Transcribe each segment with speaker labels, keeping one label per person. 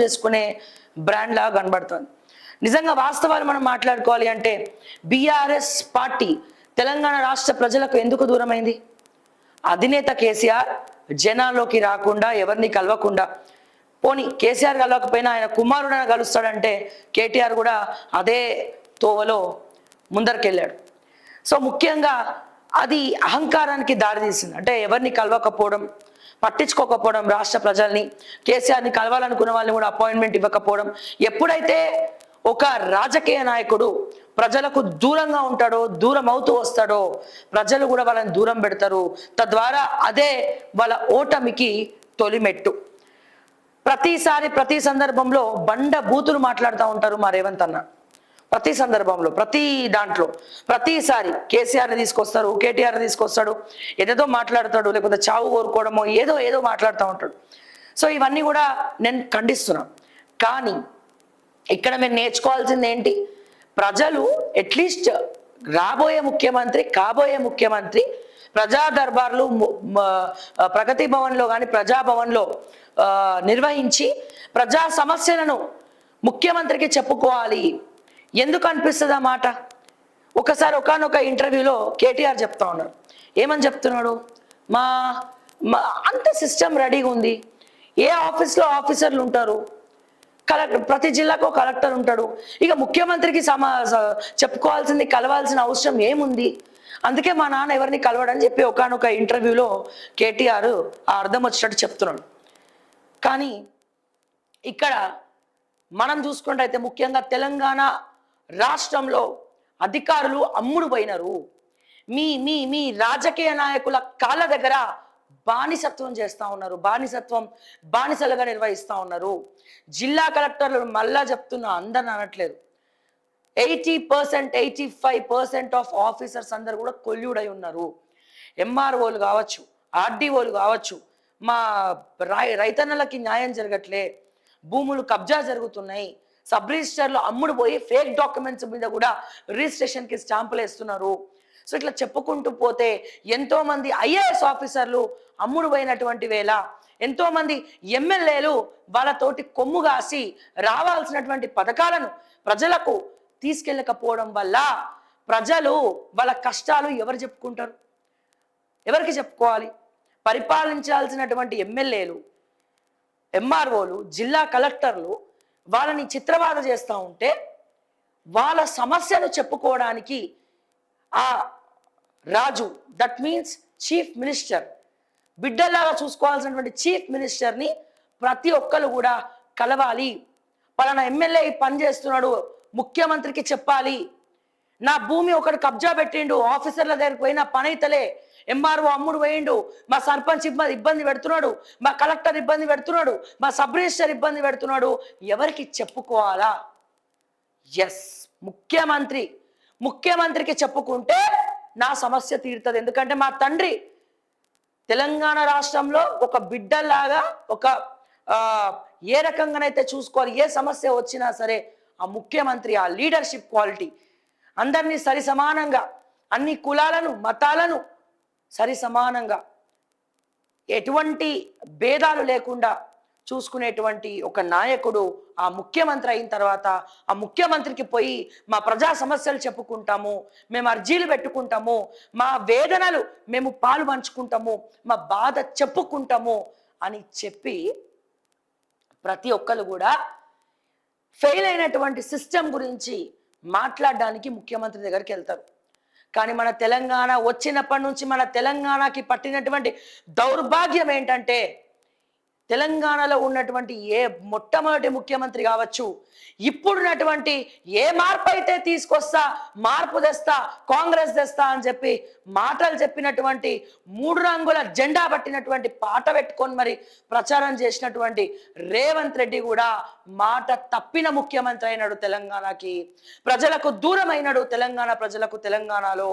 Speaker 1: చేసుకునే బ్రాండ్ లాగా కనబడుతుంది. నిజంగా వాస్తవాలు మనం మాట్లాడుకోవాలి అంటే బీఆర్ఎస్ పార్టీ తెలంగాణ రాష్ట్ర ప్రజలకు ఎందుకు దూరమైంది? అధినేత కేసీఆర్ జనాల్లోకి రాకుండా, ఎవరిని కలవకుండా, పోనీ కేసీఆర్ కలవకపోయినా ఆయన కుమారుడైనా కలుస్తాడంటే కేటీఆర్ కూడా అదే తోవలో ముందరికెళ్ళాడు. సో ముఖ్యంగా అది అహంకారానికి దారితీసింది. అంటే ఎవరిని కలవకపోవడం, పట్టించుకోకపోవడం, రాష్ట్ర ప్రజల్ని, కేసీఆర్ని కలవాలనుకున్న వాళ్ళని కూడా అపాయింట్మెంట్ ఇవ్వకపోవడం. ఎప్పుడైతే ఒక రాజకీయ నాయకుడు ప్రజలకు దూరంగా ఉంటాడో, దూరం అవుతూ వస్తాడో, ప్రజలు కూడా వాళ్ళని దూరం పెడతారు. తద్వారా అదే వాళ్ళ ఓటమికి తొలిమెట్టు. ప్రతిసారి ప్రతి సందర్భంలో బండ బూతులు మాట్లాడుతూ ఉంటారు మా రేవంత్ అన్న. ప్రతి సందర్భంలో, ప్రతి దాంట్లో, ప్రతిసారి కేసీఆర్ని తీసుకొస్తారు, కేటీఆర్ని తీసుకొస్తాడు, ఏదేదో మాట్లాడతాడు, లేకపోతే చావు కోరుకోవడమో ఏదో మాట్లాడుతూ ఉంటాడు. సో ఇవన్నీ కూడా నేను ఖండిస్తున్నా. కానీ ఇక్కడ మేము నేర్చుకోవాల్సింది ఏంటి? ప్రజలు అట్లీస్ట్ రాబోయే ముఖ్యమంత్రి, కాబోయే ముఖ్యమంత్రి ప్రజా దర్బార్లు ప్రగతి భవన్లో కానీ ప్రజాభవన్లో నిర్వహించి ప్రజా సమస్యలను ముఖ్యమంత్రికి చెప్పుకోవాలి. ఎందుకు అనిపిస్తుంది ఆ మాట? ఒకసారి ఒకానొక ఇంటర్వ్యూలో కేటీఆర్ చెప్తా ఉన్నారు. ఏమని చెప్తున్నాడు? మా అంత సిస్టమ్ రెడీగా ఉంది, ఏ ఆఫీస్లో ఆఫీసర్లు ఉంటారు, కలెక్టర్, ప్రతి జిల్లాకు కలెక్టర్ ఉంటాడు, ఇక ముఖ్యమంత్రికి చెప్పుకోవాల్సింది, కలవాల్సిన అవసరం ఏముంది, అందుకే మా నాన్న ఎవరిని కలవడని చెప్పి ఒకానొక ఇంటర్వ్యూలో కేటీఆర్ ఆ అర్థం వచ్చినట్టు చెప్తున్నాడు. కానీ ఇక్కడ మనం చూసుకుంటే అయితే ముఖ్యంగా తెలంగాణ రాష్ట్రంలో అధికారులు అమ్ముడు పోయినారు. మీ మీ మీ రాజకీయ నాయకుల కాళ్ళ దగ్గర బానిసత్వం చేస్తూ ఉన్నారు, బానిసలుగా నిర్వహిస్తూ ఉన్నారు. జిల్లా కలెక్టర్లు మళ్ళా చెప్తున్నా, అందరిని అనట్లేదు, 80%, 85% ఆఫ్ ఆఫీసర్స్ అందరు కూడా కొల్యూడై ఉన్నారు. ఎంఆర్ఓలు కావచ్చు, ఆర్డీఓలు కావచ్చు, మా రైతన్నలకి న్యాయం జరగట్లే, భూములు కబ్జా జరుగుతున్నాయి, సబ్ రిజిస్టర్లో అమ్ముడు పోయి ఫేక్ డాక్యుమెంట్స్ మీద కూడా రిజిస్ట్రేషన్కి స్టాంపులు వేస్తున్నారు. సో ఇట్లా చెప్పుకుంటూ పోతే ఎంతో మంది ఐఏఎస్ ఆఫీసర్లు అమ్ముడు పోయినటువంటి వేళ, ఎంతో మంది ఎమ్మెల్యేలు వాళ్ళతోటి కొమ్ము కాసి రావాల్సినటువంటి పథకాలను ప్రజలకు తీసుకెళ్ళకపోవడం వల్ల ప్రజలు వాళ్ళ కష్టాలు ఎవరు చెప్పుకుంటారు? ఎవరికి చెప్పుకోవాలి? పరిపాలించాల్సినటువంటి ఎమ్మెల్యేలు, ఎంఆర్ఓలు, జిల్లా కలెక్టర్లు వాళ్ళని చిత్రబాధ చేస్తూ ఉంటే వాళ్ళ సమస్యను చెప్పుకోవడానికి ఆ రాజు, దట్ మీన్స్ చీఫ్ మినిస్టర్, బిడ్డల్లాగా చూసుకోవాల్సినటువంటి చీఫ్ మినిస్టర్ని ప్రతి ఒక్కరు కూడా కలవాలి. పలానా ఎమ్మెల్యే పని చేస్తున్నాడు, ముఖ్యమంత్రికి చెప్పాలి. నా భూమి ఒకటి కబ్జా పెట్టిండు, ఆఫీసర్ల దగ్గరికి పోయినా పని అయితలే, ఎంఆర్ఓ అమ్ముడు పోయిండు, మా సర్పంచ్ ఇబ్బంది పెడుతున్నాడు, మా కలెక్టర్ ఇబ్బంది పెడుతున్నాడు, మా సబ్ రిజిస్టర్ ఇబ్బంది పెడుతున్నాడు, ఎవరికి చెప్పుకోవాలా? ఎస్, ముఖ్యమంత్రికి చెప్పుకుంటే నా సమస్య తీరుతుంది. ఎందుకంటే మా తండ్రి తెలంగాణ రాష్ట్రంలో ఒక బిడ్డలాగా, ఒక ఏ రకంగానైతే చూసుకోవాలి, ఏ సమస్య వచ్చినా సరే ఆ ముఖ్యమంత్రి, ఆ లీడర్షిప్ క్వాలిటీ, అందరినీ సరి సమానంగా, అన్ని కులాలను, మతాలను సరి సమానంగా, ఎటువంటి భేదాలు లేకుండా చూసుకునేటువంటి ఒక నాయకుడు ఆ ముఖ్యమంత్రి అయిన తర్వాత ఆ ముఖ్యమంత్రికి పోయి మా ప్రజా సమస్యలు చెప్పుకుంటాము, మేము అర్జీలు పెట్టుకుంటాము, మా వేదనలు మేము పాలు పంచుకుంటాము, మా బాధ చెప్పుకుంటాము అని చెప్పి ప్రతి ఒక్కరు కూడా ఫెయిల్ అయినటువంటి సిస్టమ్ గురించి మాట్లాడడానికి ముఖ్యమంత్రి దగ్గరికి వెళ్తారు. కానీ మన తెలంగాణ వచ్చినప్పటి నుంచి మన తెలంగాణకి పట్టినటువంటి దౌర్భాగ్యం ఏంటంటే, తెలంగాణలో ఉన్నటువంటి ఏ మొట్టమొదటి ముఖ్యమంత్రి కావచ్చు, ఇప్పుడున్నటువంటి ఏ మార్పు అయితే తీసుకొస్తా, మార్పు తెస్తా, కాంగ్రెస్ తెస్తా అని చెప్పి మాటలు చెప్పినటువంటి, 3 రంగుల జెండా పట్టినటువంటి పాట పెట్టుకొని మరి ప్రచారం చేసినటువంటి రేవంత్ రెడ్డి కూడా మాట తప్పిన ముఖ్యమంత్రి అయినాడు. తెలంగాణకి ప్రజలకు దూరం అయినాడు. తెలంగాణ ప్రజలకు తెలంగాణలో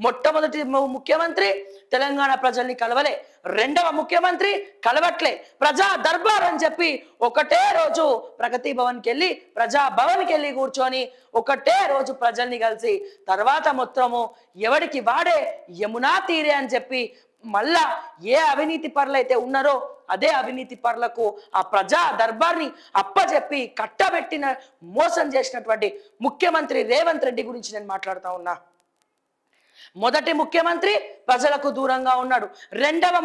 Speaker 1: మొట్టమొదటి ముఖ్యమంత్రి తెలంగాణ ప్రజల్ని కలవలే, రెండవ ముఖ్యమంత్రి కలవట్లే, ప్రజా దర్బార్ అని చెప్పి ఒకటే రోజు ప్రగతి భవన్కి వెళ్ళి, ప్రజా భవన్కి వెళ్ళి కూర్చొని ఒకటే రోజు ప్రజల్ని కలిసి తర్వాత మొత్తము ఎవడికి వాడే యమునా తీరే అని చెప్పి మళ్ళా ఏ అవినీతి పరులు అయితే ఉన్నారో అదే అవినీతి పరులకు ఆ ప్రజా దర్బార్ని అప్పచెప్పి కట్టబెట్టిన మోసం చేసినటువంటి ముఖ్యమంత్రి రేవంత్ రెడ్డి గురించి నేను మాట్లాడుతా ఉన్నా. మొదటి ముఖ్యమంత్రి ప్రజలకు దూరంగా ఉన్నాడు. రెండవ